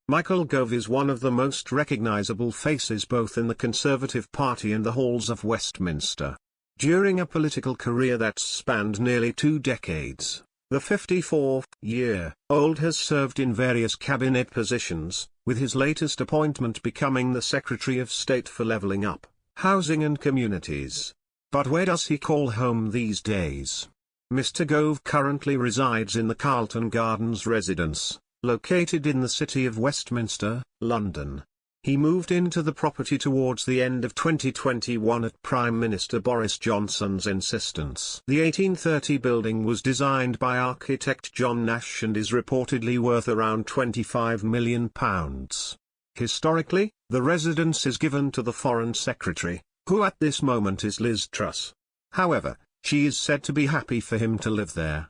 Michael Gove is one of the most recognisable faces both in the Conservative Party and the halls of Westminster. During a political career that spanned nearly 2 decades, the 54-year-old has served in various cabinet positions, with his latest appointment becoming the Secretary of State for Levelling Up, Housing and Communities. But where does he call home these days? Mr. Gove currently resides in the Carlton Gardens residence, located in the City of Westminster, London. He moved into the property towards the end of 2021 at Prime Minister Boris Johnson's insistence. The 1830 building was designed by architect John Nash and is reportedly worth around £25 million. Historically, the residence is given to the Foreign Secretary, who at this moment is Liz Truss. However, she is said to be happy for him to live there.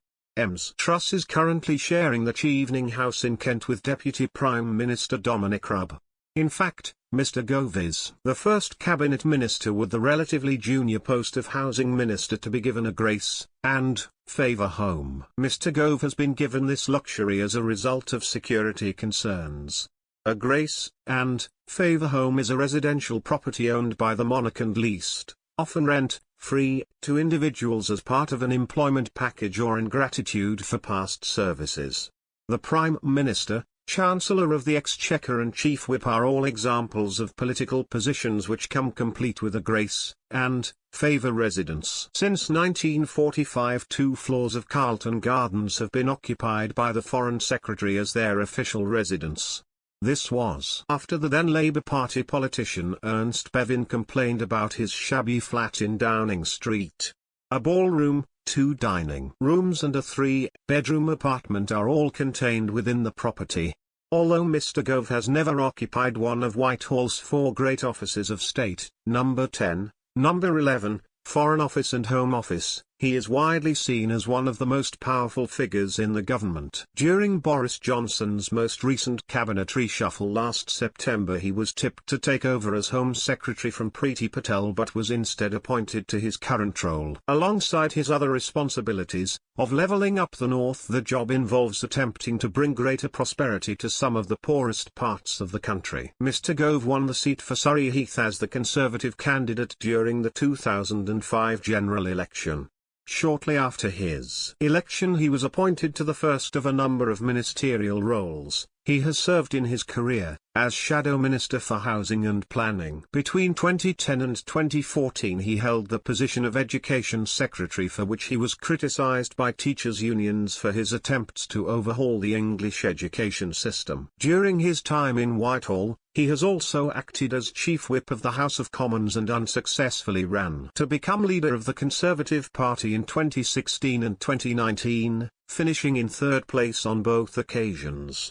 Truss is currently sharing the Chevening House in Kent with Deputy Prime Minister Dominic Raab. In fact, Mr. Gove is the first cabinet minister with the relatively junior post of Housing Minister to be given a grace and favour home. Mr. Gove has been given this luxury as a result of security concerns. A grace and favour home is a residential property owned by the monarch and leased, often rent-free, to individuals as part of an employment package or in gratitude for past services. The Prime Minister, Chancellor of the Exchequer and Chief Whip are all examples of political positions which come complete with a grace and favour residence. Since 1945, 2 floors of Carlton Gardens have been occupied by the Foreign Secretary as their official residence. This was after the then Labour Party politician Ernst Bevin complained about his shabby flat in Downing Street. A ballroom, 2 dining rooms and a 3-bedroom apartment are all contained within the property. Although Mr. Gove has never occupied one of Whitehall's 4 great offices of state, number 10, number 11, Foreign Office and Home Office, he is widely seen as one of the most powerful figures in the government. During Boris Johnson's most recent cabinet reshuffle last September, he was tipped to take over as Home Secretary from Priti Patel but was instead appointed to his current role. Alongside his other responsibilities, of levelling up the north, the job involves attempting to bring greater prosperity to some of the poorest parts of the country. Mr. Gove won the seat for Surrey Heath as the Conservative candidate during the 2005 general election. Shortly after his election, he was appointed to the first of a number of ministerial roles. He has served in his career as Shadow Minister for Housing and Planning. Between 2010 and 2014 he held the position of Education Secretary, for which he was criticised by teachers' unions for his attempts to overhaul the English education system. During his time in Whitehall, he has also acted as Chief Whip of the House of Commons and unsuccessfully ran to become leader of the Conservative Party in 2016 and 2019, finishing in 3rd place on both occasions.